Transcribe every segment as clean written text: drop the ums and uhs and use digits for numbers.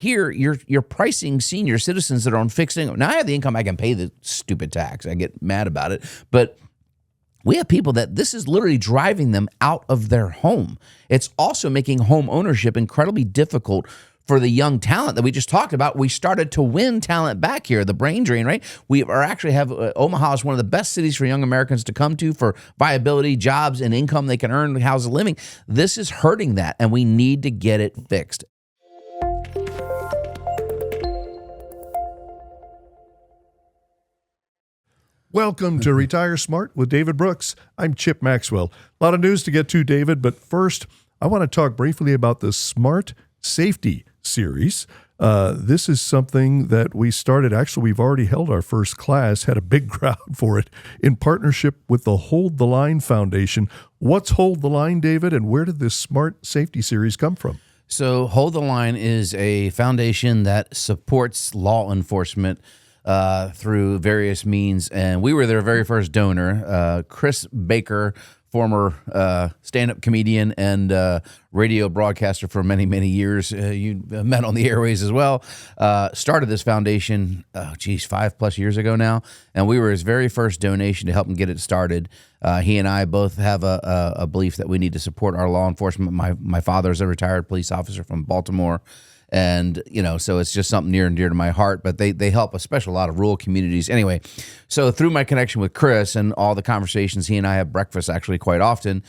Here, you're pricing senior citizens that are on fixed income. Now, I have the income, I can pay the stupid tax. I get mad about it. But we have people that this is literally driving them out of their home. It's also making home ownership incredibly difficult for the young talent that we just talked about. We started to win talent back here, the brain drain, right? We are actually have Omaha is one of the best cities for young Americans to come to for viability, jobs, and income they can earn, house of living. This is hurting that, and we need to get it fixed. Welcome to Retire Smart with David Brooks. I'm Chip Maxwell. A lot of news to get to, David, but first, I want to talk briefly about the Smart Safety series. This is something that we started. Actually, we've already held our first class, had a big crowd for it, in partnership with the Hold the Line Foundation. What's Hold the Line, David, and where did this Smart Safety series come from? So Hold the Line is a foundation that supports law enforcement through various means, and we were their very first donor. Chris Baker, former stand-up comedian and radio broadcaster for many, many years, you met on the airways as well, started this foundation, 5+ years ago now, and we were his very first donation to help him get it started. He and I both have a belief that we need to support our law enforcement. My father's a retired police officer from Baltimore. And, so it's just something near and dear to my heart, but they help especially a lot of rural communities. Anyway, so through my connection with Chris and all the conversations, he and I have breakfast actually quite often,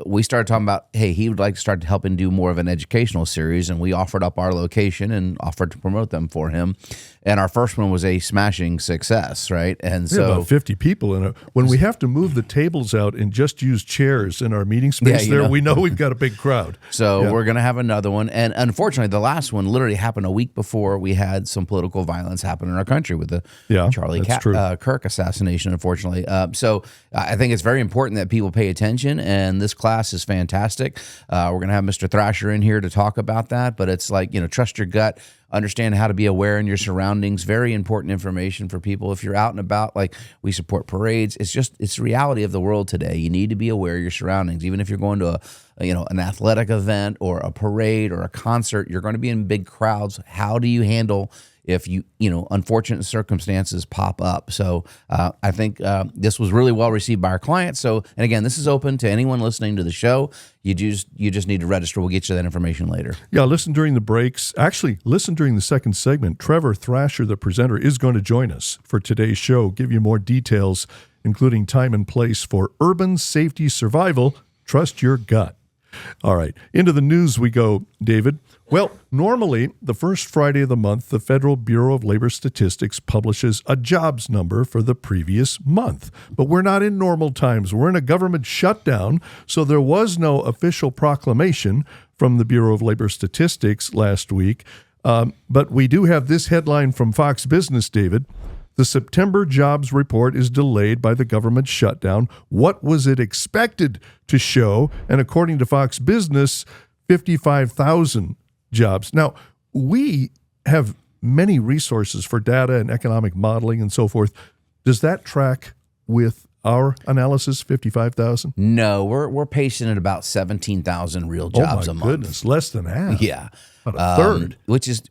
we started talking about, hey, he would like to start helping do more of an educational series, and we offered up our location and offered to promote them for him. And our first one was a smashing success, right? And so about 50 people in it. When we have to move the tables out and just use chairs in our meeting space we know we've got a big crowd. So we're going to have another one. And unfortunately, the last one literally happened a week before we had some political violence happen in our country with the Charlie Kirk assassination, unfortunately. So I think it's very important that people pay attention, and this class is fantastic. We're going to have Mr. Thrasher in here to talk about that, but it's like, trust your gut. Understand how to be aware in your surroundings. Very important information for people. If you're out and about, like we support parades, it's the reality of the world today. You need to be aware of your surroundings. Even if you're going to an athletic event or a parade or a concert, you're going to be in big crowds. How do you handle if unfortunate circumstances pop up? So I think this was really well received by our clients. So, and again, this is open to anyone listening to the show. You just need to register. We'll get you that information later. Yeah, listen during the breaks. Actually, listen during the second segment. Trevor Thrasher, the presenter, is going to join us for today's show, give you more details, including time and place for urban safety survival. Trust your gut. All right, into the news we go, David. Well, normally, the first Friday of the month, the Federal Bureau of Labor Statistics publishes a jobs number for the previous month. But we're not in normal times. We're in a government shutdown, so there was no official proclamation from the Bureau of Labor Statistics last week. But we do have this headline from Fox Business, David. The September jobs report is delayed by the government shutdown. What was it expected to show? And according to Fox Business, 55,000 jobs. Now, we have many resources for data and economic modeling and so forth. Does that track with our analysis, 55,000? No, we're pacing at about 17,000 real jobs a month. Oh my goodness, less than half. Yeah. About a third. Which is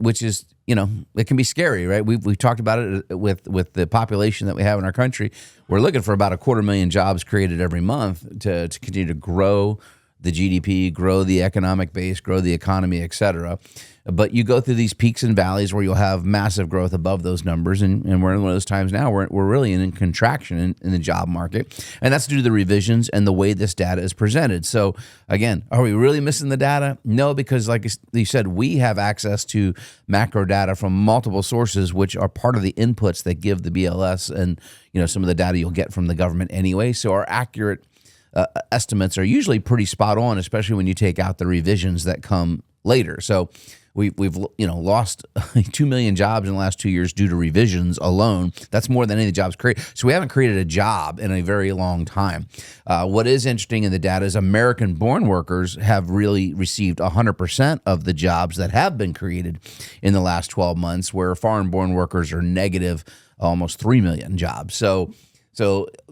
it can be scary, right? We've talked about it with the population that we have in our country. We're looking for about 250,000 jobs created every month to continue to grow the GDP, grow the economic base, grow the economy, et cetera. But you go through these peaks and valleys where you'll have massive growth above those numbers, and we're in one of those times now where we're really in contraction in the job market, and that's due to the revisions and the way this data is presented. So again, are we really missing the data? No, because like you said, we have access to macro data from multiple sources, which are part of the inputs that give the BLS and some of the data you'll get from the government anyway. So our accurate estimates are usually pretty spot on, especially when you take out the revisions that come later. So we've lost 2 million jobs in the last 2 years due to revisions alone. That's more than any of the jobs created. So we haven't created a job in a very long time. What is interesting in the data is American-born workers have really received 100% of the jobs that have been created in the last 12 months, where foreign-born workers are negative almost 3 million jobs. So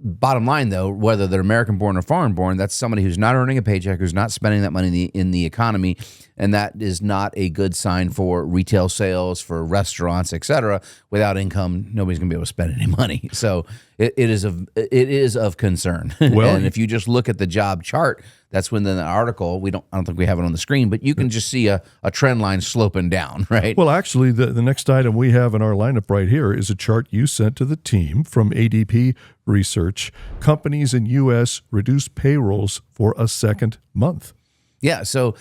bottom line, though, whether they're American-born or foreign-born, that's somebody who's not earning a paycheck, who's not spending that money in the economy, and that is not a good sign for retail sales, for restaurants, et cetera. Without income, nobody's going to be able to spend any money. So it is of concern. Well, and if you just look at the job chart, that's when in the article, I don't think we have it on the screen, but you can just see a trend line sloping down, right? Well, actually, the next item we have in our lineup right here is a chart you sent to the team from ADP Research. Companies in U.S. reduce payrolls for a second month. Yeah, so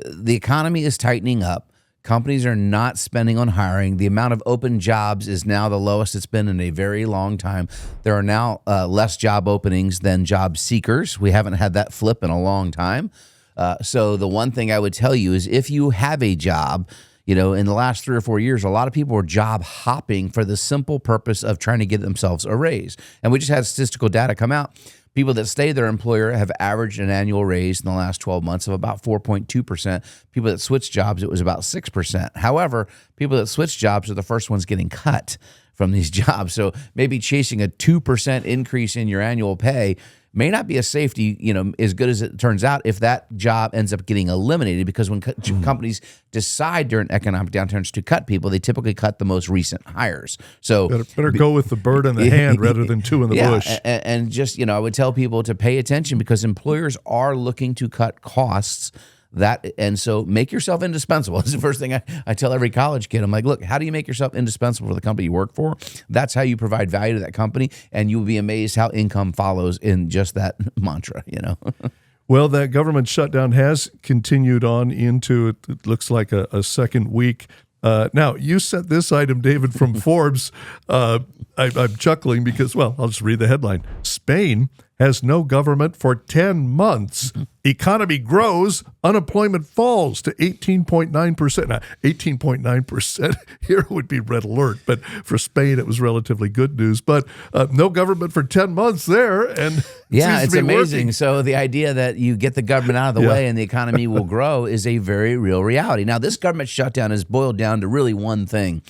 the economy is tightening up. Companies are not spending on hiring. The amount of open jobs is now the lowest it's been in a very long time. There are now less job openings than job seekers. We haven't had that flip in a long time. So the one thing I would tell you is if you have a job, in the last 3 or 4 years, a lot of people were job hopping for the simple purpose of trying to get themselves a raise. And we just had statistical data come out. People that stay their employer have averaged an annual raise in the last 12 months of about 4.2%. People that switch jobs, it was about 6%. However, people that switch jobs are the first ones getting cut from these jobs. So maybe chasing a 2% increase in your annual pay may not be a safety, as good as it turns out if that job ends up getting eliminated, because when companies decide during economic downturns to cut people, they typically cut the most recent hires. So better go with the bird in the hand rather than two in the bush. And just, I would tell people to pay attention because employers are looking to cut costs. And so make yourself indispensable. That's the first thing I tell every college kid. I'm like, look, how do you make yourself indispensable for the company you work for? That's how you provide value to that company, and you will be amazed how income follows in just that mantra, Well, that government shutdown has continued on into, it looks like a second week. Now, you sent this item, David, from Forbes. I'm chuckling because, well, I'll just read the headline. Spain has no government for 10 months. Economy grows, unemployment falls to 18.9%. Now, 18.9% here would be red alert, but for Spain, it was relatively good news. But no government for 10 months there. And yeah, it's amazing. Working. So the idea that you get the government out of the way and the economy will grow is a very real reality. Now, this government shutdown is boiled down to really one thing.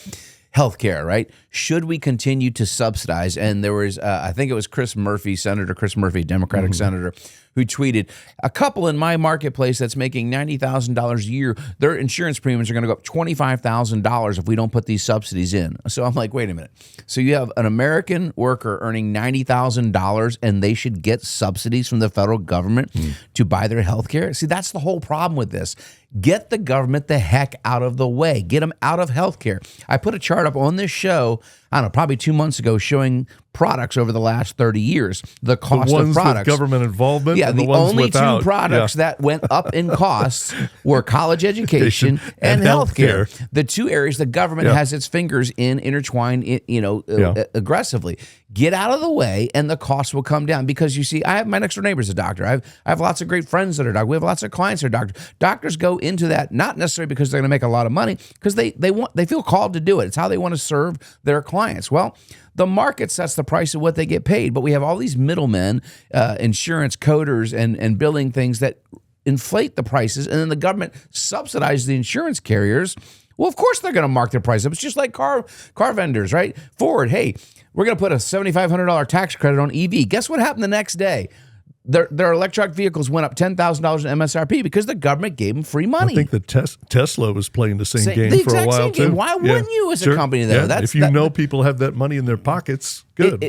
Healthcare, right? Should we continue to subsidize? And there was, I think it was Senator Chris Murphy, Democratic senator, who tweeted, a couple in my marketplace that's making $90,000 a year, their insurance premiums are going to go up $25,000 if we don't put these subsidies in. So I'm like, wait a minute. So you have an American worker earning $90,000 and they should get subsidies from the federal government to buy their health care? See, that's the whole problem with this. Get the government the heck out of the way. Get them out of healthcare. I put a chart up on this show, I don't know, probably 2 months ago, showing products over the last 30 years, the cost of products. With government involvement. Yeah, the only two products that went up in costs were college education and healthcare. The two areas the government has its fingers in, intertwined, aggressively. Get out of the way, and the costs will come down. Because you see, I have my next door neighbor's a doctor. I have lots of great friends that are doctors. We have lots of clients that are doctors. Doctors go into that not necessarily because they're going to make a lot of money, because they feel called to do it. It's how they want to serve their clients. Well, the market sets the price of what they get paid, but we have all these middlemen, insurance coders, and billing things that inflate the prices, and then the government subsidizes the insurance carriers. Well, of course they're going to mark their price up. It's just like car vendors, right? Ford, hey, we're going to put a $7,500 tax credit on EV. Guess what happened the next day? Their electric vehicles went up $10,000 in MSRP because the government gave them free money. I think the Tesla was playing the same game for a while, too. Why wouldn't you as a company, though? Yeah. If you know people have that money in their pockets, good.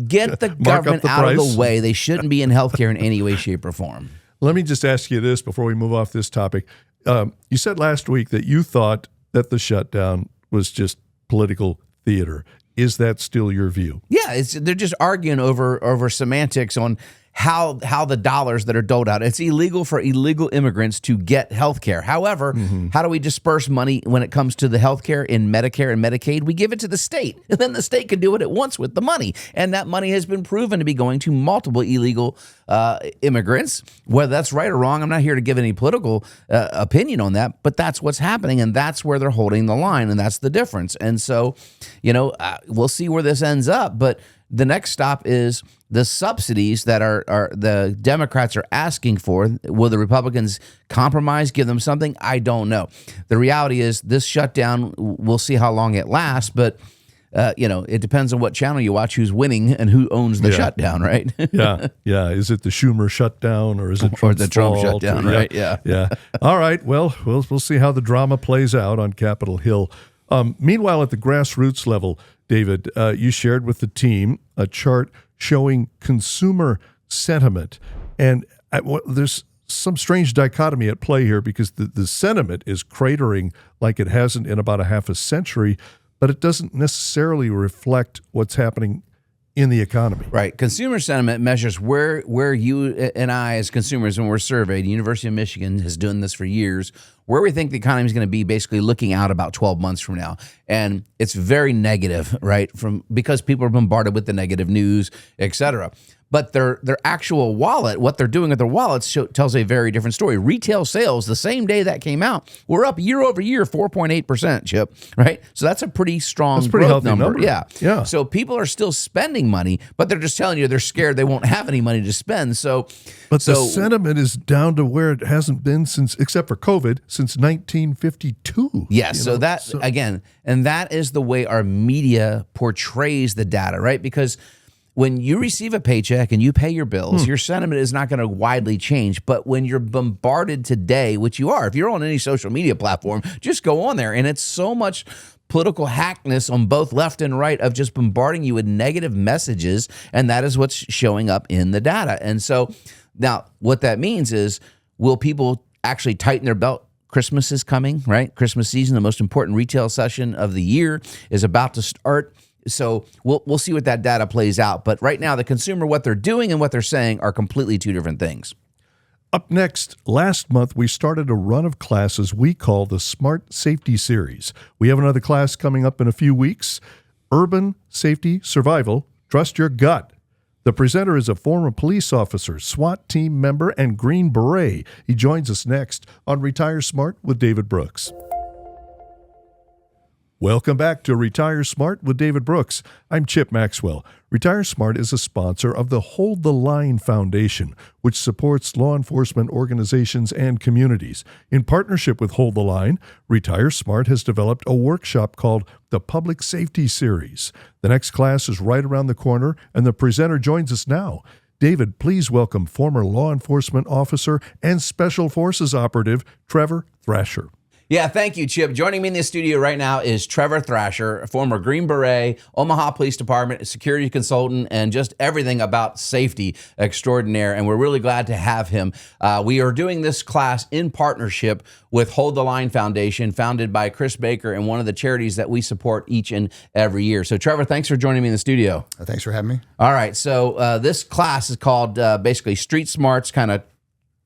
Get the government out of the way. They shouldn't be in healthcare in any way, shape, or form. Let me just ask you this before we move off this topic. You said last week that you thought that the shutdown was just political theater. Is that still your view? Yeah, they're just arguing over semantics on how the dollars that are doled out. It's illegal for illegal immigrants to get health care. However, how do we disperse money when it comes to the health care in Medicare and Medicaid? We give it to the state, and then the state can do what it wants with the money. And that money has been proven to be going to multiple illegal immigrants. Whether that's right or wrong, I'm not here to give any political opinion on that, but that's what's happening, and that's where they're holding the line, and that's the difference. And so, we'll see where this ends up, but the next stop is the subsidies that are the Democrats are asking for. Will the Republicans compromise, give them something? I don't know. The reality is this shutdown, we'll see how long it lasts, but it depends on what channel you watch, who's winning and who owns the shutdown, right? Yeah. Is it the Schumer shutdown or is it Trump's the Trump fault? shutdown, right? Yeah. All right. Well, we'll see how the drama plays out on Capitol Hill. Meanwhile, at the grassroots level, David, you shared with the team a chart showing consumer sentiment. And there's some strange dichotomy at play here because the sentiment is cratering like it hasn't in about a half a century, but it doesn't necessarily reflect what's happening in the economy. Right. Consumer sentiment measures where you and I as consumers, when we're surveyed, the University of Michigan has done this for years, where we think the economy is going to be basically looking out about 12 months from now. And it's very negative, right? Because people are bombarded with the negative news, et cetera. But their actual wallet, what they're doing with their wallets tells a very different story. Retail sales, the same day that came out, were up year over year, 4.8%, Chip, right? So that's a pretty strong growth number. Yeah. So people are still spending money, but they're just telling you they're scared they won't have any money to spend. But the sentiment is down to where it hasn't been except for COVID, since 1952. Yes. Again, and that is the way our media portrays the data, right? Because when you receive a paycheck and you pay your bills, your sentiment is not going to widely change. But when you're bombarded today, which you are, if you're on any social media platform, just go on there. And it's so much political hackness on both left and right of just bombarding you with negative messages. And that is what's showing up in the data. And so now what that means is, will people actually tighten their belt? Christmas is coming, right? Christmas season, the most important retail session of the year, is about to start. So we'll see what that data plays out. But right now, the consumer, what they're doing and what they're saying are completely two different things. Up next, last month, we started a run of classes we call the Smart Safety Series. We have another class coming up in a few weeks, Urban Safety Survival, Trust Your Gut. The presenter is a former police officer, SWAT team member, and Green Beret. He joins us next on Retire Smart with David Brooks. Welcome back to Retire Smart with David Brooks. I'm Chip Maxwell. Retire Smart is a sponsor of the Hold the Line Foundation, which supports law enforcement organizations and communities. In partnership with Hold the Line, Retire Smart has developed a workshop called the Public Safety Series. The next class is right around the corner, and the presenter joins us now. David, please welcome former law enforcement officer and Special Forces operative Trevor Thrasher. Yeah, thank you, Chip. Joining me in the studio right now is Trevor Thrasher, a former Green Beret, Omaha Police Department, security consultant, and just everything about safety extraordinaire. And we're really glad to have him. We are doing this class in partnership with Hold the Line Foundation, founded by Chris Baker, and one of the charities that we support each and every year. So, Trevor, thanks for joining me in the studio. Thanks for having me. All right. So this class is called basically Street Smarts, kind of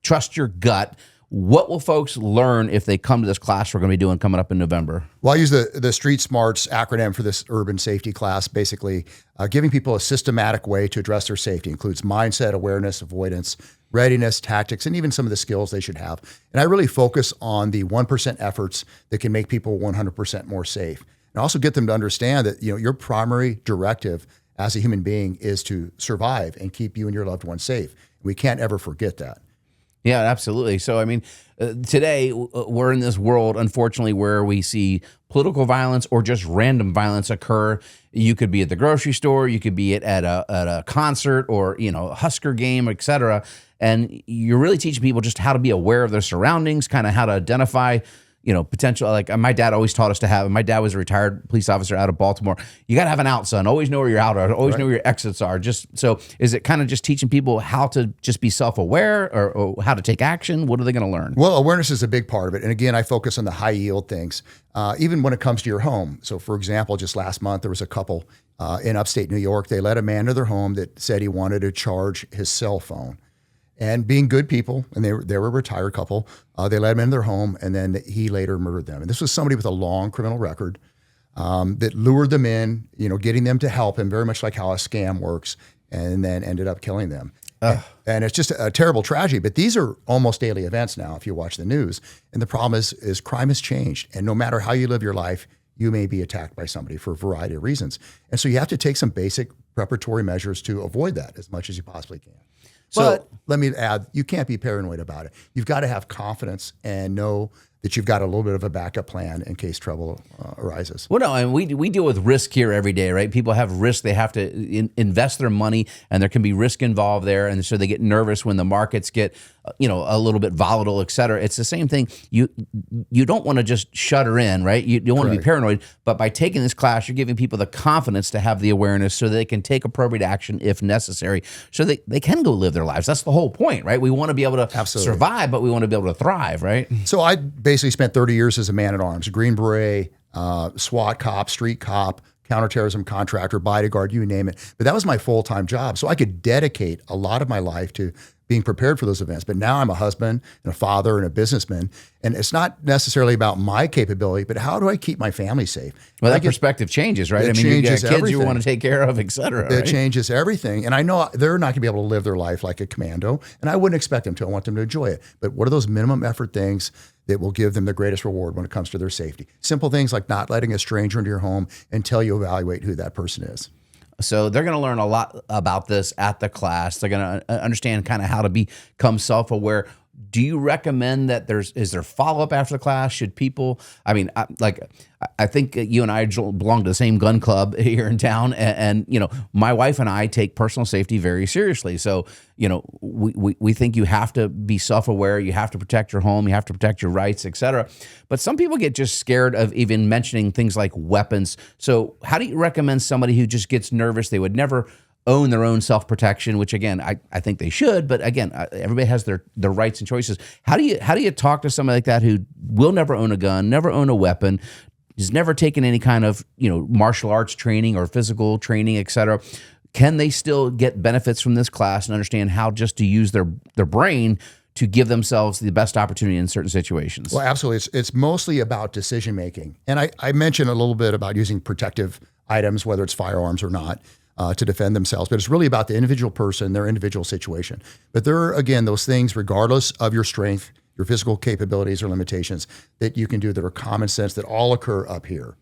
Trust Your Gut. What will folks learn if they come to this class we're going to be doing coming up in November? Well, I use the Street Smarts acronym for this urban safety class, basically giving people a systematic way to address their safety. It includes mindset, awareness, avoidance, readiness, tactics, and even some of the skills they should have. And I really focus on the 1% efforts that can make people 100% more safe. And also get them to understand that your primary directive as a human being is to survive and keep you and your loved ones safe. We can't ever forget that. Yeah, absolutely. So, I mean, today we're in this world, unfortunately, where we see political violence or just random violence occur. You could be at the grocery store, you could be at a concert or, a Husker game, et cetera. And you're really teaching people just how to be aware of their surroundings, kind of how to identify potential, like my dad always taught us to have, my dad was a retired police officer out of Baltimore. You got to have an out, son. Always know where your out are. Always know where your exits are. So is it kind of just teaching people how to just be self-aware or how to take action? What are they going to learn? Well, awareness is a big part of it. And again, I focus on the high yield things, even when it comes to your home. So for example, just last month, there was a couple in upstate New York. They let a man to their home that said he wanted to charge his cell phone. And being good people, and they were a retired couple, they let him in their home, and then he later murdered them. And this was somebody with a long criminal record that lured them in, getting them to help him, very much like how a scam works, and then ended up killing them. And it's just a terrible tragedy. But these are almost daily events now if you watch the news. And the problem is crime has changed. And no matter how you live your life, you may be attacked by somebody for a variety of reasons. And so you have to take some basic preparatory measures to avoid that as much as you possibly can. So let me add, you can't be paranoid about it. You've got to have confidence and know that you've got a little bit of a backup plan in case trouble arises. Well, no, and we deal with risk here every day, right? People have risk; they have to invest their money, and there can be risk involved there, and so they get nervous when the markets get, a little bit volatile, et cetera. It's the same thing. You don't want to just shudder in, right? You don't want to be paranoid, but by taking this class, you're giving people the confidence to have the awareness so they can take appropriate action if necessary, so they can go live their lives. That's the whole point, right? We want to be able to survive, but we want to be able to thrive, right? So I basically spent 30 years as a man at arms, Green Beret, SWAT cop, street cop, counterterrorism contractor, bodyguard, you name it. But that was my full-time job. So I could dedicate a lot of my life to being prepared for those events. But now I'm a husband and a father and a businessman. And it's not necessarily about my capability, but how do I keep my family safe? Well, that perspective changes, right? It I mean, you got changes kids everything. you want to take care of, et cetera. It changes everything. And I know they're not going to be able to live their life like a commando, and I wouldn't expect them to. I want them to enjoy it. But what are those minimum effort things that will give them the greatest reward when it comes to their safety? Simple things like not letting a stranger into your home until you evaluate who that person is. So they're going to learn a lot about this at the class. They're going to understand kind of how to become self-aware. Do you recommend that is there follow-up after the class? Should people, I think you and I belong to the same gun club here in town. And my wife and I take personal safety very seriously. So, we think you have to be self-aware. You have to protect your home. You have to protect your rights, et cetera. But some people get just scared of even mentioning things like weapons. So how do you recommend somebody who just gets nervous? They would never own their own self-protection, which again, I think they should, but again, everybody has their rights and choices. How do you talk to somebody like that who will never own a gun, never own a weapon, has never taken any kind of, martial arts training or physical training, et cetera? Can they still get benefits from this class and understand how just to use their brain to give themselves the best opportunity in certain situations? Well, absolutely. It's mostly about decision-making. And I mentioned a little bit about using protective items, whether it's firearms or not, to defend themselves. But it's really about the individual person, their individual situation. But there are, again, those things, regardless of your strength, your physical capabilities or limitations, that you can do that are common sense, that all occur up here,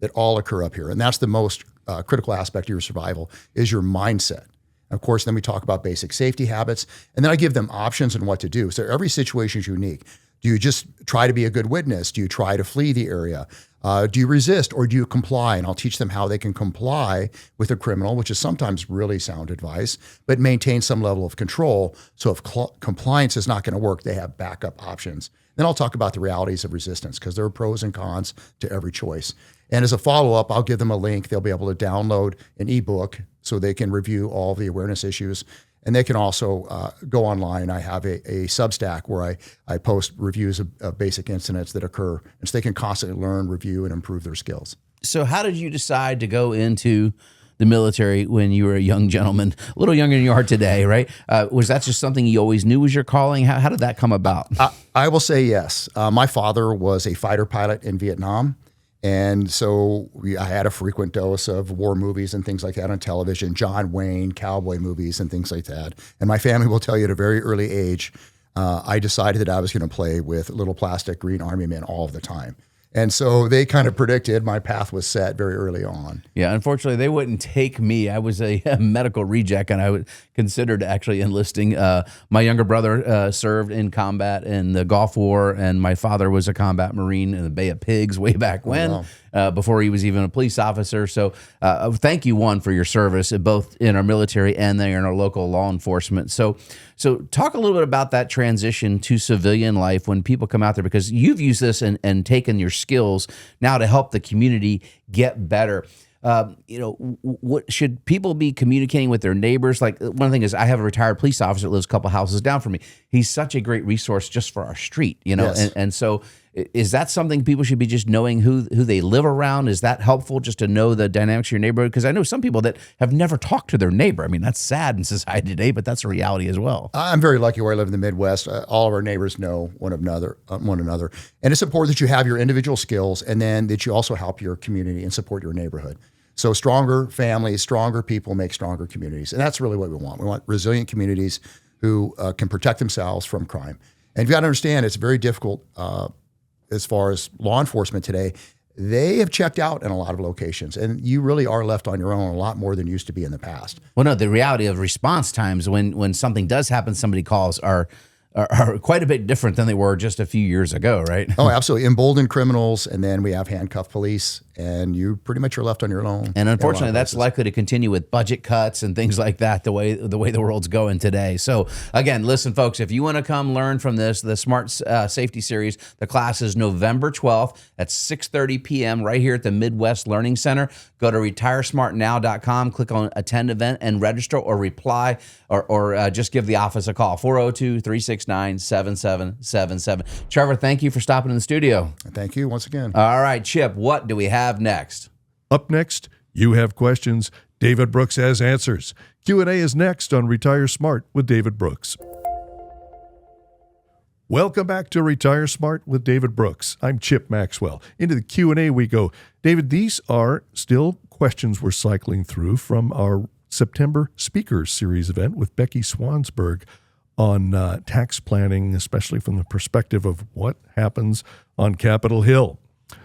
And that's the most critical aspect of your survival is your mindset. Of course, then we talk about basic safety habits, and then I give them options on what to do. So every situation is unique. Do you just try to be a good witness? Do you try to flee the area? Do you resist or do you comply? And I'll teach them how they can comply with a criminal, which is sometimes really sound advice, but maintain some level of control. So if compliance is not going to work, they have backup options. Then I'll talk about the realities of resistance because there are pros and cons to every choice. And as a follow-up, I'll give them a link. They'll be able to download an ebook so they can review all the awareness issues. And they can also go online. I have a Substack where I post reviews of basic incidents that occur. And so they can constantly learn, review, and improve their skills. So how did you decide to go into the military when you were a young gentleman, a little younger than you are today, right? Was that just something you always knew was your calling? How did that come about? I will say yes. My father was a fighter pilot in Vietnam. And so I had a frequent dose of war movies and things like that on television, John Wayne, cowboy movies and things like that. And my family will tell you at a very early age, I decided that I was going to play with little plastic green army men all of the time. And so they kind of predicted my path was set very early on. Yeah, unfortunately, they wouldn't take me. I was a medical reject, and I considered actually enlisting. My younger brother served in combat in the Gulf War, and my father was a combat Marine in the Bay of Pigs way back when, before he was even a police officer. So thank you, one, for your service, both in our military and then in our local law enforcement. So talk a little bit about that transition to civilian life when people come out there, because you've used this and taken your skills now to help the community get better. What should people be communicating with their neighbors? Like, one thing is, I have a retired police officer that lives a couple houses down from me. He's such a great resource just for our street, Yes. And so is that something people should be just knowing who they live around? Is that helpful just to know the dynamics of your neighborhood? Because I know some people that have never talked to their neighbor. I mean, that's sad in society today, but that's a reality as well. I'm very lucky where I live in the Midwest. All of our neighbors know one another. And it's important that you have your individual skills and then that you also help your community and support your neighborhood. So stronger families, stronger people make stronger communities. And that's really what we want. We want resilient communities who can protect themselves from crime. And you've got to understand, it's very difficult as far as law enforcement today. They have checked out in a lot of locations, and you really are left on your own a lot more than you used to be in the past. Well, no, the reality of response times when something does happen, somebody calls, are are quite a bit different than they were just a few years ago, right? Oh, absolutely. Emboldened criminals, and then we have handcuffed police, and you pretty much are left on your own. And unfortunately, that's likely to continue with budget cuts and things like that, the way the world's going today. So again, listen, folks, if you want to come learn from this, the Smart Safety Series, the class is November 12th at 6:30 p.m. right here at the Midwest Learning Center. Go to retiresmartnow.com, click on attend event and register, or reply, or just give the office a call, 402-369-7777. Trevor, thank you for stopping in the studio. Thank you once again. All right, Chip, what do we have next? Up next, you have questions. David Brooks has answers. Q&A is next on Retire Smart with David Brooks. Welcome back to Retire Smart with David Brooks. I'm Chip Maxwell. Into the Q&A we go. David, these are still questions we're cycling through from our September Speakers Series event with Becky Swansburg on tax planning, especially from the perspective of what happens on Capitol Hill.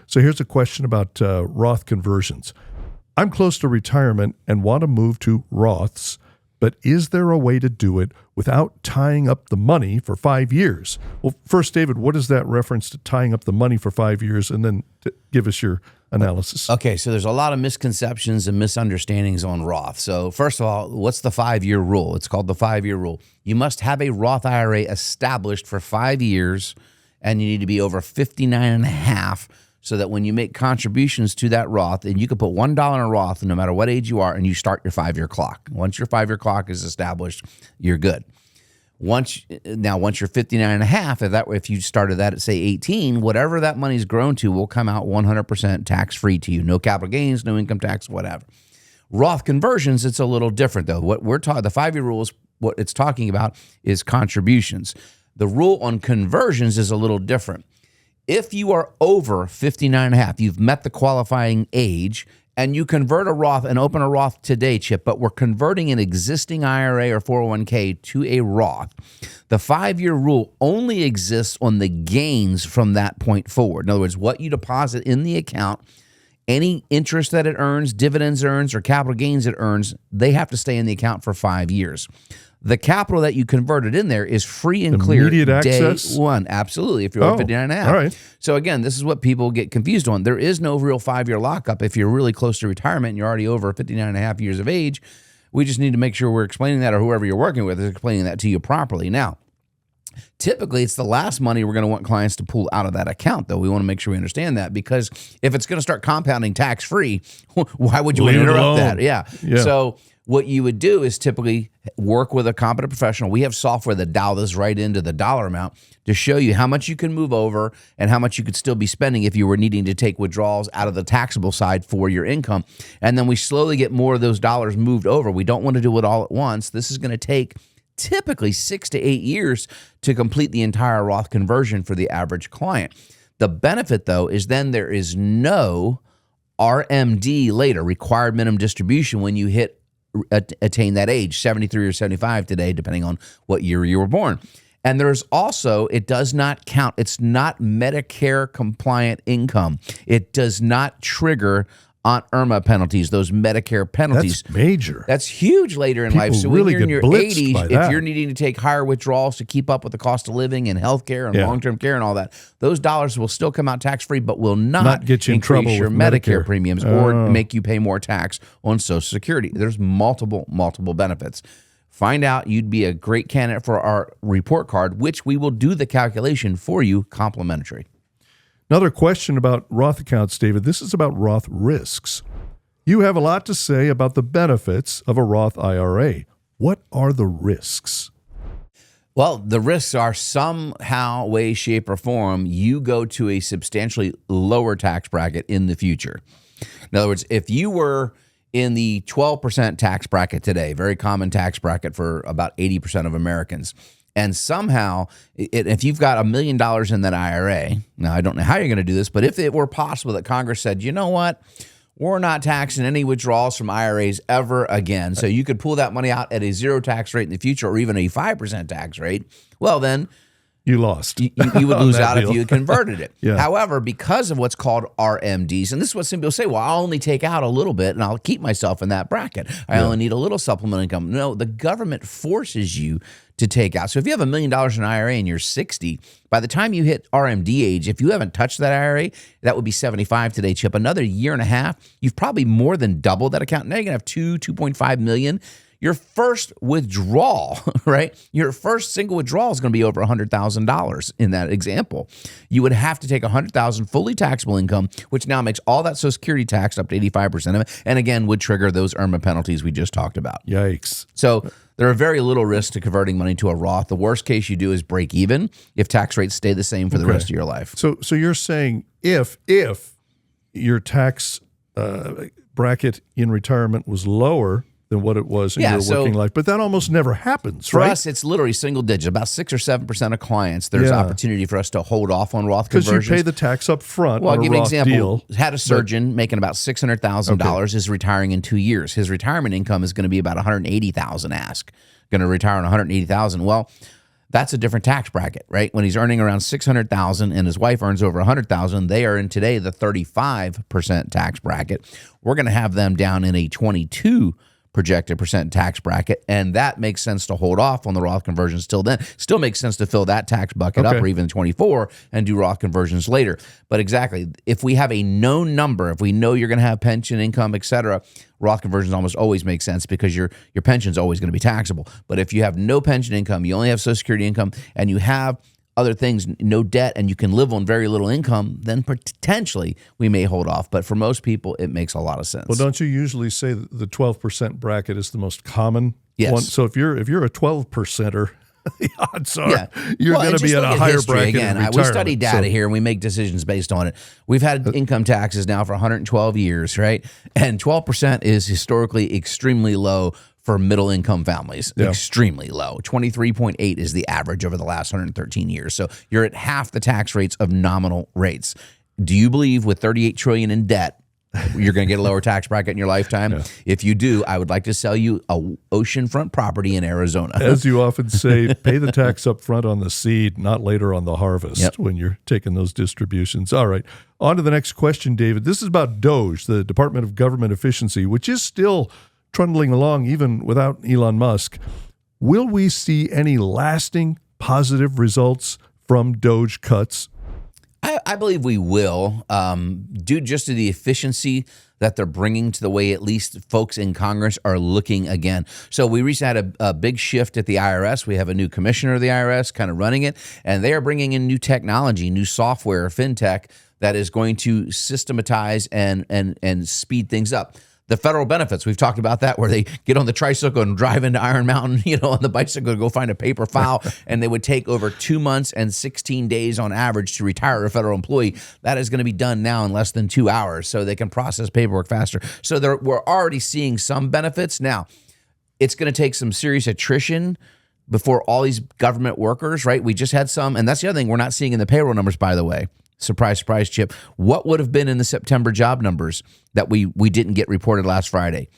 So here's a question about Roth conversions. I'm close to retirement and want to move to Roths, but is there a way to do it without tying up the money for 5 years? Well, first, David, what is that reference to tying up the money for 5 years? And then give us your analysis. Okay, so there's a lot of misconceptions and misunderstandings on Roth. So first of all, what's the 5-year rule? It's called the 5-year rule. You must have a Roth IRA established for 5 years, and you need to be over 59 and a half, so that when you make contributions to that Roth, and you can put $1 in a Roth no matter what age you are, and you start your 5-year clock. Once your 5-year clock is established, you're good. Once you're 59 and a half, if you started that at, say, 18, whatever that money's grown to will come out 100% tax-free to you. No capital gains, no income tax, whatever. Roth conversions, it's a little different, though. What we're talking, the 5-year rule is what it's talking about is contributions. The rule on conversions is a little different. If you are over 59 and a half, you've met the qualifying age, and you convert a Roth and open a Roth today, Chip, but we're converting an existing IRA or 401k to a Roth, the 5-year rule only exists on the gains from that point forward. In other words, what you deposit in the account, any interest that it earns, dividends it earns, or capital gains it earns, they have to stay in the account for 5 years. The capital that you converted in there is free and clear Immediate day access? one. Absolutely, if you're over 59 and a half. All right. So again, this is what people get confused on. There is no real 5-year lockup if you're really close to retirement and you're already over 59 and a half years of age. We just need to make sure we're explaining that, or whoever you're working with is explaining that to you properly. Now, typically, it's the last money we're going to want clients to pull out of that account, though. We want to make sure we understand that, because if it's going to start compounding tax-free, why would you want to interrupt that? Yeah. So what you would do is typically work with a competent professional. We have software that dials this right into the dollar amount to show you how much you can move over and how much you could still be spending if you were needing to take withdrawals out of the taxable side for your income. And then we slowly get more of those dollars moved over. We don't want to do it all at once. This is going to take typically 6 to 8 years to complete the entire Roth conversion for the average client. The benefit, though, is then there is no RMD later, required minimum distribution, when you attain that age, 73 or 75 today, depending on what year you were born. And there's also, it does not count. It's not Medicare compliant income. It does not trigger Aunt Irma penalties, those Medicare penalties. That's major. That's huge later in life. So really when you're in get your blitzed by 80s, that. if you're needing to take higher withdrawals to keep up with the cost of living and health care and long-term care and all that, those dollars will still come out tax-free, but will not get you in increase trouble your with Medicare Medicare premiums or make you pay more tax on Social Security. There's multiple benefits. Find out you'd be a great candidate for our report card, which we will do the calculation for you complimentary. Another question about Roth accounts, David. This is about Roth risks. You have a lot to say about the benefits of a Roth IRA. What are the risks? Well, the risks are somehow, way, shape, or form, you go to a substantially lower tax bracket in the future. In other words, if you were in the 12% tax bracket today, very common tax bracket for about 80% of Americans, and somehow, if you've got $1 million in that IRA, now I don't know how you're going to do this, but if it were possible that Congress said, you know what, we're not taxing any withdrawals from IRAs ever again, so you could pull that money out at a 0 tax rate in the future, or even a 5% tax rate, well then, you lost. You would lose out if you had converted it. Yeah. However, because of what's called RMDs, and this is what some people say, well, I'll only take out a little bit and I'll keep myself in that bracket. I only need a little supplemental income. No, the government forces you to take out. So if you have $1 million in an IRA and you're 60, by the time you hit RMD age, if you haven't touched that IRA, that would be 75 today, Chip. Another year and a half, you've probably more than doubled that account. Now you're going to have 2.5 million. Your first withdrawal, right? Your first single withdrawal is going to be over $100,000 in that example. You would have to take $100,000 fully taxable income, which now makes all that Social Security tax up to 85% of it, and again would trigger those IRMA penalties we just talked about. Yikes. So there are very little risks to converting money to a Roth. The worst case you do is break even if tax rates stay the same for the rest of your life. So you're saying if your tax bracket in retirement was lower than what it was in your working life. But that almost never happens, for right? us, it's literally single digit. About 6 or 7% of clients, there's opportunity for us to hold off on Roth conversions. Because you pay the tax up front. Well, I'll give you an example. Deal, had a surgeon making about $600,000 is retiring in 2 years. His retirement income is going to be about $180,000 ask. Going to retire on $180,000. Well, that's a different tax bracket, right? When he's earning around $600,000 and his wife earns over $100,000, they are in today the 35% tax bracket. We're going to have them down in a 22 projected percent tax bracket, and that makes sense to hold off on the Roth conversions till then. Still makes sense to fill that tax bucket up, or even 24, and do Roth conversions later. But exactly, if we have a known number, if we know you're going to have pension income, et cetera, Roth conversions almost always make sense because your pension's always going to be taxable. But if you have no pension income, you only have Social Security income, and you have other things, no debt, and you can live on very little income, then potentially we may hold off. But for most people, it makes a lot of sense. Well, don't you usually say that the 12% bracket is the most common one? So if you're a 12%er, the odds are you're going to be at a higher bracket in retirement. We study data here, and we make decisions based on it. We've had income taxes now for 112 years, right? And 12% is historically extremely low for middle-income families, extremely low. 23.8 is the average over the last 113 years. So you're at half the tax rates of nominal rates. Do you believe with $38 trillion in debt, you're going to get a lower tax bracket in your lifetime? If you do, I would like to sell you a oceanfront property in Arizona. As you often say, pay the tax up front on the seed, not later on the harvest when you're taking those distributions. All right, on to the next question, David. This is about DOGE, the Department of Government Efficiency, which is still trundling along even without Elon Musk. Will we see any lasting positive results from DOGE cuts? I believe we will, due just to the efficiency that they're bringing to the way at least folks in Congress are looking again. So we recently had a big shift at the IRS. We have a new commissioner of the IRS kind of running it, and they are bringing in new technology, new software, fintech, that is going to systematize and speed things up. The federal benefits, we've talked about that, where they get on the tricycle and drive into Iron Mountain, on the bicycle to go find a paper file, and they would take over 2 months and 16 days on average to retire a federal employee. That is going to be done now in less than 2 hours, so they can process paperwork faster. So we're already seeing some benefits. Now, it's going to take some serious attrition before all these government workers, right? We just had some, and that's the other thing we're not seeing in the payroll numbers, by the way. Surprise, surprise, Chip. What would have been in the September job numbers that we didn't get reported last Friday?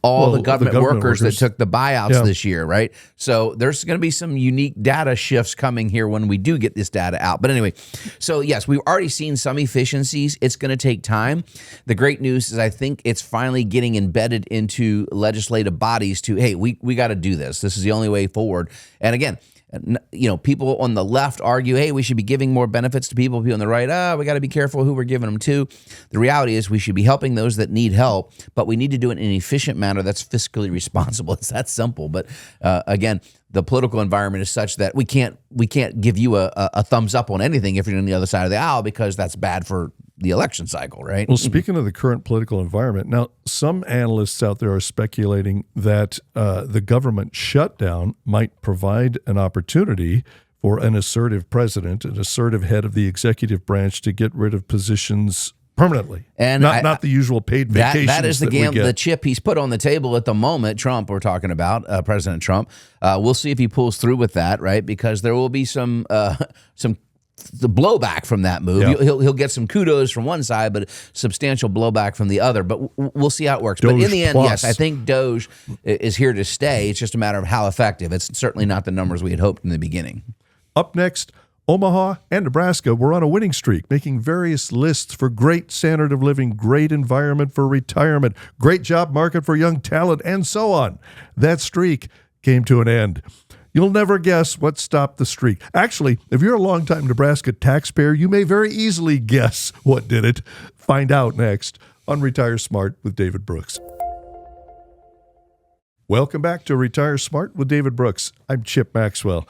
All the government workers that took the buyouts this year, right? So there's going to be some unique data shifts coming here when we do get this data out. But anyway, so yes, we've already seen some efficiencies. It's going to take time. The great news is I think it's finally getting embedded into legislative bodies to, hey, we got to do this. This is the only way forward. And again, people on the left argue, hey, we should be giving more benefits to people. People on the right, we got to be careful who we're giving them to. The reality is we should be helping those that need help, but we need to do it in an efficient manner that's fiscally responsible. It's that simple. But again, the political environment is such that we can't give you a thumbs up on anything if you're on the other side of the aisle, because that's bad for the election cycle, right? Well, speaking of the current political environment, now some analysts out there are speculating that the government shutdown might provide an opportunity for an assertive president, an assertive head of the executive branch, to get rid of positions permanently, and not the usual paid vacations. That is the chip he's put on the table at the moment. Trump, we're talking about President Trump. We'll see if he pulls through with that, right? Because there will be some the blowback from that move. He'll get some kudos from one side, but substantial blowback from the other. But we'll see how it works. Doge but in the end, plus. yes, I think DOGE is here to stay. It's just a matter of how effective. It's certainly not the numbers we had hoped in the beginning. Up next, Omaha and Nebraska were on a winning streak, making various lists for great standard of living, great environment for retirement, great job market for young talent, and so on. That streak came to an end. You'll never guess what stopped the streak. Actually, if you're a longtime Nebraska taxpayer, you may very easily guess what did it. Find out next on Retire Smart with David Brooks. Welcome back to Retire Smart with David Brooks. I'm Chip Maxwell.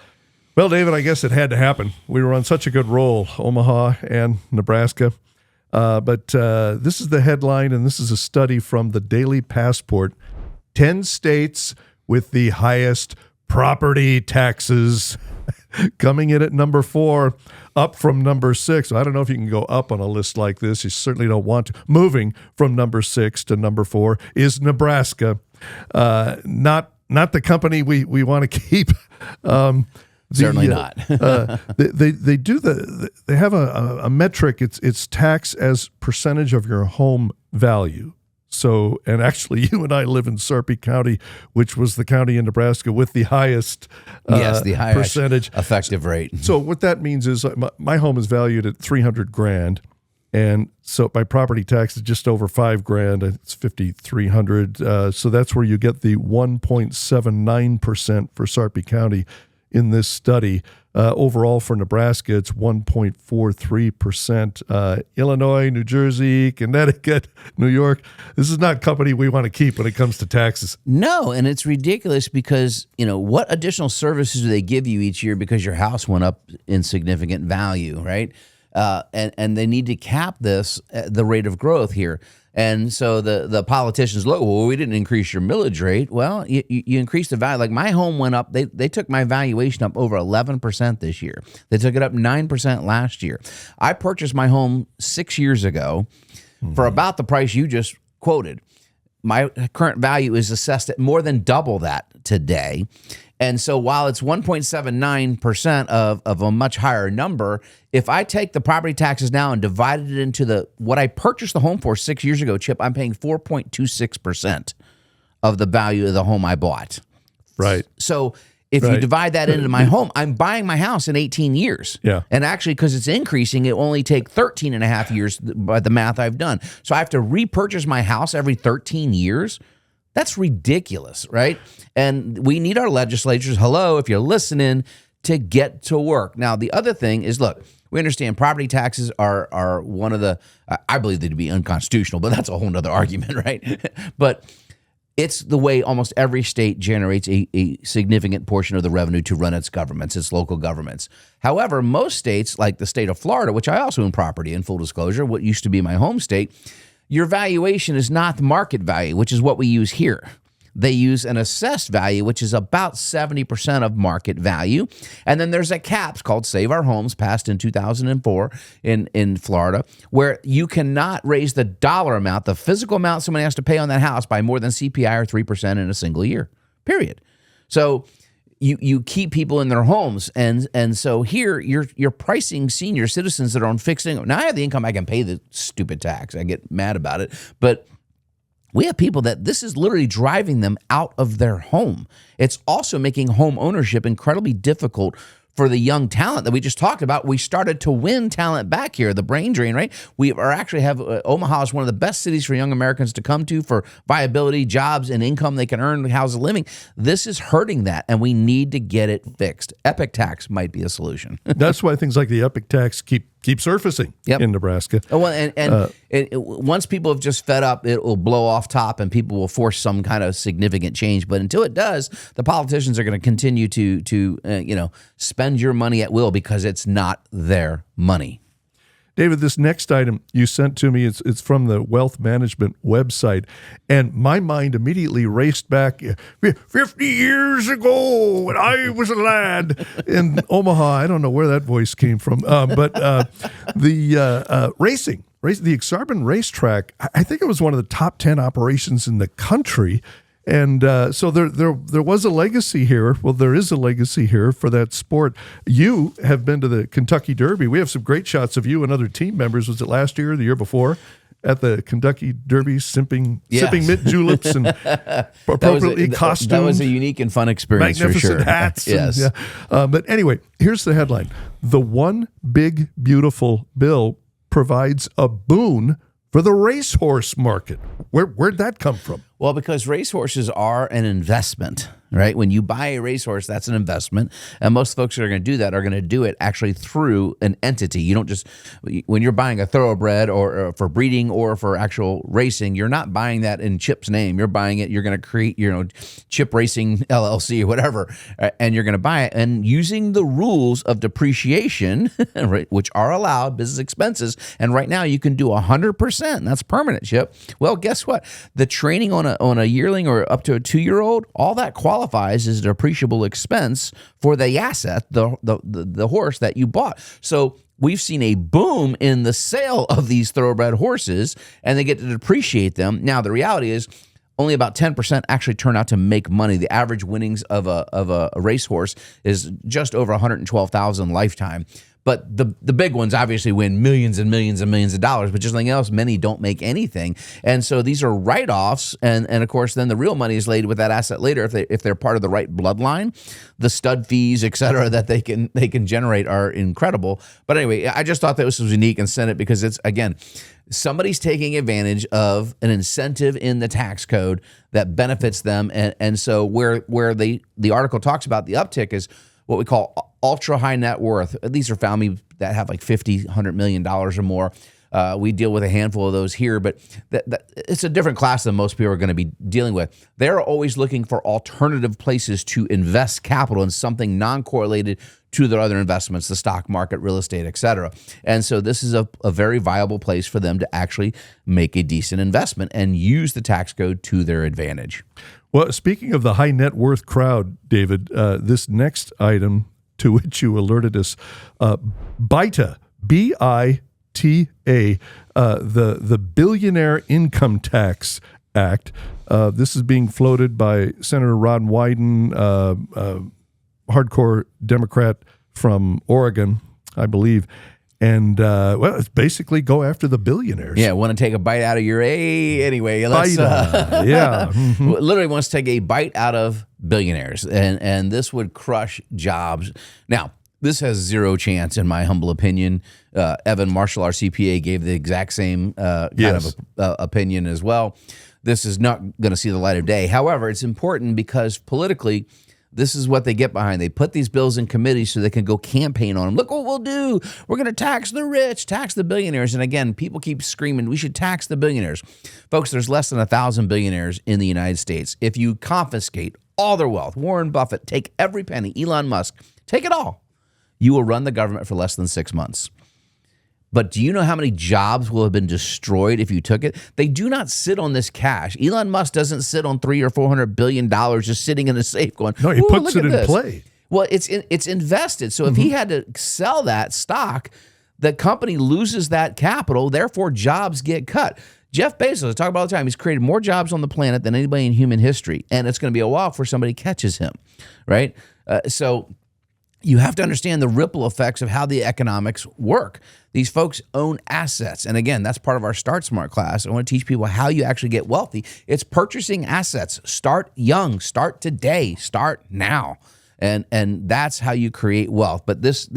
Well, David, I guess it had to happen. We were on such a good roll, Omaha and Nebraska. But this is the headline, and this is a study from the Daily Passport. 10 states with the highest property taxes coming in at number 4, up from number 6. I don't know if you can go up on a list like this. You certainly don't want to. Moving from number 6 to number 4 is Nebraska. Not the company we want to keep. Certainly not. They have a metric. It's tax as percentage of your home value. So, and actually, you and I live in Sarpy County, which was the county in Nebraska with the highest the highest percentage effective rate. So what that means is my home is valued at $300,000, and so my property tax is just over $5,000. It's $5,300. So that's where you get the 1.79% for Sarpy County in this study. Overall for Nebraska, it's 1.43%. Illinois, New Jersey, Connecticut, New York. This is not a company we want to keep when it comes to taxes. No, and it's ridiculous because, what additional services do they give you each year because your house went up in significant value, right? And they need to cap this at the rate of growth here. And so the politicians look, well, we didn't increase your millage rate. Well, you increased the value. Like my home went up. They took my valuation up over 11% this year. They took it up 9% last year. I purchased my home 6 years ago for about the price you just quoted. My current value is assessed at more than double that today. And so while it's 1.79% of a much higher number, if I take the property taxes now and divide it into what I purchased the home for 6 years ago, Chip, I'm paying 4.26% of the value of the home I bought. Right. So if you divide that into my home, I'm buying my house in 18 years. Yeah. And actually, because it's increasing, it will only take 13 and a half years by the math I've done. So I have to repurchase my house every 13 years. That's ridiculous, right? And we need our legislatures, hello, if you're listening, to get to work. Now, the other thing is, look, we understand property taxes are one of the, I believe they to be unconstitutional, but that's a whole nother argument, right? But it's the way almost every state generates a significant portion of the revenue to run its governments, its local governments. However, most states, like the state of Florida, which I also own property in, full disclosure, what used to be my home state, your valuation is not the market value, which is what we use here. They use an assessed value, which is about 70% of market value. And then there's a caps called Save Our Homes, passed in 2004 in Florida, where you cannot raise the dollar amount, the physical amount somebody has to pay on that house by more than CPI or 3% in a single year, period. So you keep people in their homes. And so here you're pricing senior citizens that are on fixed income. Now I have the income, I can pay the stupid tax. I get mad about it. But we have people that this is literally driving them out of their home. It's also making home ownership incredibly difficult for the young talent that we just talked about. We started to win talent back here, the brain drain, right? We are actually have Omaha is one of the best cities for young Americans to come to for viability, jobs, and income they can earn, house of living. This is hurting that, and we need to get it fixed. Epic tax might be a solution. That's why things like the epic tax keep surfacing in Nebraska. Oh, well, and once people have just fed up, it will blow off top and people will force some kind of significant change. But until it does, the politicians are going to continue to spend your money at will because it's not their money. David, this next item you sent to me, it's from the wealth management website, and my mind immediately raced back 50 years ago when I was a lad in Omaha. I don't know where that voice came from, but the racing, the Exarban racetrack, I think it was one of the top 10 operations in the country. And so there was a legacy here. Well, there is a legacy here for that sport. You have been to the Kentucky Derby. We have some great shots of you and other team members. Was it last year or the year before? At the Kentucky Derby, sipping mint juleps and appropriately costumed. That was a unique and fun experience, magnificent for sure. hats. Yes. But anyway, here's the headline. The One Big Beautiful Bill provides a boon for the racehorse market. Where'd that come from? Well, because racehorses are an investment, right? When you buy a racehorse, that's an investment. And most folks that are going to do that are going to do it actually through an entity. You don't just, when you're buying a thoroughbred or for breeding or for actual racing, you're not buying that in Chip's name. You're buying it, you're going to create, Chip Racing LLC or whatever, and you're going to buy it. And using the rules of depreciation, right, which are allowed, business expenses, and right now you can do 100%, and that's permanent, Chip. Well, guess what? The training on a yearling or up to a 2-year-old, all that qualifies as a depreciable expense for the asset, the horse that you bought. So we've seen a boom in the sale of these thoroughbred horses, and they get to depreciate them. Now, the reality is only about 10% actually turn out to make money. The average winnings of a racehorse is just over $112,000 lifetime. But the big ones obviously win millions and millions and millions of dollars, but just like else, many don't make anything. And so these are write-offs, and of course, then the real money is laid with that asset later if they're part of the right bloodline. The stud fees, et cetera, that they can generate are incredible. But anyway, I just thought that this was unique and sent it because it's, again, somebody's taking advantage of an incentive in the tax code that benefits them. And so where the article talks about the uptick is what we call ultra high net worth. These are families that have like $50, $100 million or more. We deal with a handful of those here, but it's a different class than most people are going to be dealing with. They're always looking for alternative places to invest capital in something non-correlated to their other investments, the stock market, real estate, et cetera. And so this is a very viable place for them to actually make a decent investment and use the tax code to their advantage. Well, speaking of the high net worth crowd, David, this next item to which you alerted us, BITA, BITA, the Billionaire Income Tax Act. This is being floated by Senator Ron Wyden, hardcore Democrat from Oregon, I believe. And, well, it's basically go after the billionaires. Yeah, want to take a bite out of your anyway. Let's, yeah. Mm-hmm. Literally wants to take a bite out of billionaires, and this would crush jobs. Now, this has zero chance, in my humble opinion. Evan Marshall, our CPA, gave the exact same kind of opinion as well. This is not going to see the light of day. However, it's important because politically, this is what they get behind. They put these bills in committee so they can go campaign on them. Look what we'll do. We're going to tax the rich, tax the billionaires. And again, people keep screaming, we should tax the billionaires. Folks, there's less than 1,000 billionaires in the United States. If you confiscate all their wealth, Warren Buffett, take every penny, Elon Musk, take it all, you will run the government for less than 6 months. But do you know how many jobs will have been destroyed if you took it? They do not sit on this cash. Elon Musk doesn't sit on $300 or $400 billion just sitting in a safe going, no, he puts it in play. Well, it's invested. So if he had to sell that stock, the company loses that capital. Therefore, jobs get cut. Jeff Bezos, I talk about all the time, he's created more jobs on the planet than anybody in human history. And it's going to be a while before somebody catches him, right? So you have to understand the ripple effects of how the economics work. These folks own assets. And again, that's part of our Start Smart class. I want to teach people how you actually get wealthy. It's purchasing assets. Start young, start today, start now. And that's how you create wealth. But this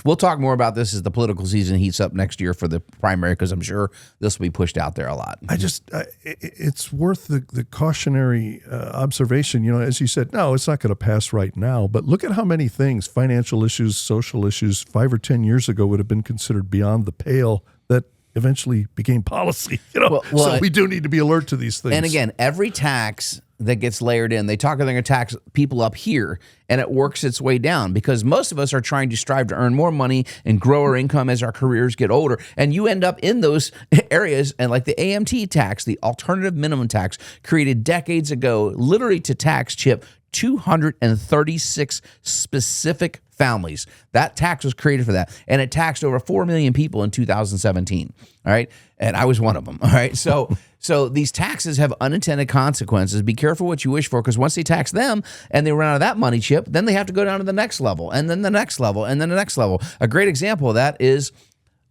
we'll talk more about this as the political season heats up next year for the primary, because I'm sure this will be pushed out there a lot. It's worth the cautionary observation. You know, as you said, no, it's not going to pass right now. But look at how many things, financial issues, social issues, 5 or 10 years ago would have been considered beyond the pale that eventually became policy. You know, so we do need to be alert to these things. And again, every tax that gets layered in, they're going to tax people up here, and it works its way down because most of us are trying to strive to earn more money and grow our income as our careers get older. And you end up in those areas, and like the AMT tax, the alternative minimum tax, created decades ago, literally to tax, Chip, 236 specific families. That tax was created for that, and it taxed over 4 million people in 2017. All right, and I was one of them. All right, so these taxes have unintended consequences. Be careful what you wish for, because once they tax them and they run out of that money, Chip, then they have to go down to the next level, and then the next level, and then the next level. A great example of that is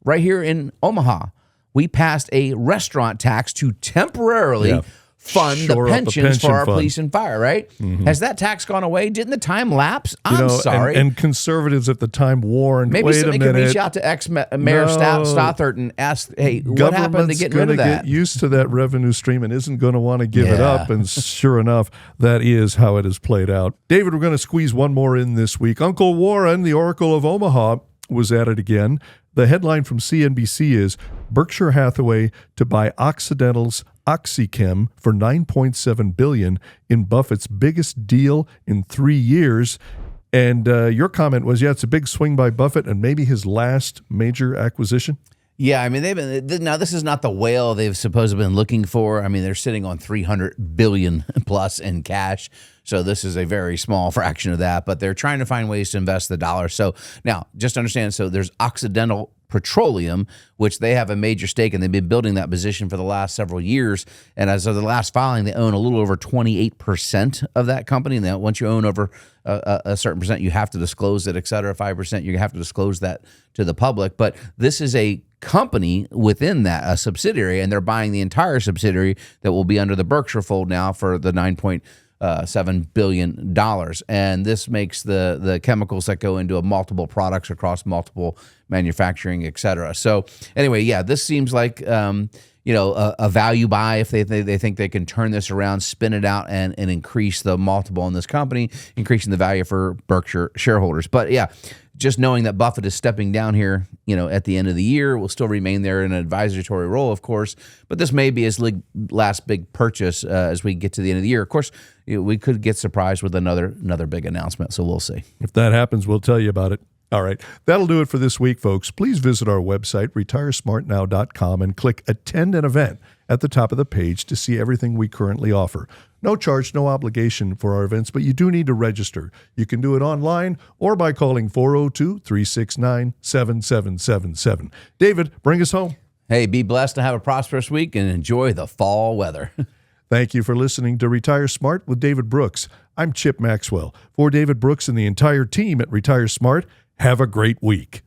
right here in Omaha. We passed a restaurant tax to temporarily fund Shore the up the pensions pension for our fund. police and fire, right? Has that tax gone away? Didn't the time lapse? I'm sorry. And conservatives at the time warned, Maybe wait a somebody minute. can reach out to ex-mayor Stothert and ask, hey, what happened to getting rid of Government's going to that? get used to that revenue stream and isn't going to want to give it Yeah. up. And sure enough, that is how it has played out. David, we're going to squeeze one more in this week. Uncle Warren, the Oracle of Omaha, was at it again. The headline from CNBC is Berkshire Hathaway to buy Occidental's OxyChem for $9.7 billion in Buffett's biggest deal in 3 years. And your comment was, yeah, it's a big swing by Buffett and maybe his last major acquisition. Yeah, I mean, now this is not the whale they've supposedly been looking for. I mean, they're sitting on $300 billion plus in cash. So this is a very small fraction of that, but they're trying to find ways to invest the dollar. So now just understand, so there's Occidental Petroleum, which they have a major stake in. They've been building that position for the last several years. And as of the last filing, they own a little over 28% of that company. And then once you own over a certain percent, you have to disclose it, et cetera. 5%, you have to disclose that to the public. But this is a company within that, a subsidiary, and they're buying the entire subsidiary that will be under the Berkshire fold now for the $9.7 billion. And this makes the chemicals that go into multiple products across multiple manufacturing, et cetera. So anyway, yeah, this seems like a value buy if they think they can turn this around, spin it out, and increase the multiple in this company, increasing the value for Berkshire shareholders. But yeah, just knowing that Buffett is stepping down here, at the end of the year, will still remain there in an advisory role, of course. But this may be his last big purchase as we get to the end of the year. Of course, we could get surprised with another big announcement. So we'll see. If that happens, we'll tell you about it. All right. That'll do it for this week, folks. Please visit our website, retiresmartnow.com, and click Attend an Event at the top of the page to see everything we currently offer. No charge, no obligation for our events, but you do need to register. You can do it online or by calling 402-369-7777. David, bring us home. Hey, be blessed and have a prosperous week and enjoy the fall weather. Thank you for listening to Retire Smart with David Brooks. I'm Chip Maxwell. For David Brooks and the entire team at Retire Smart, have a great week.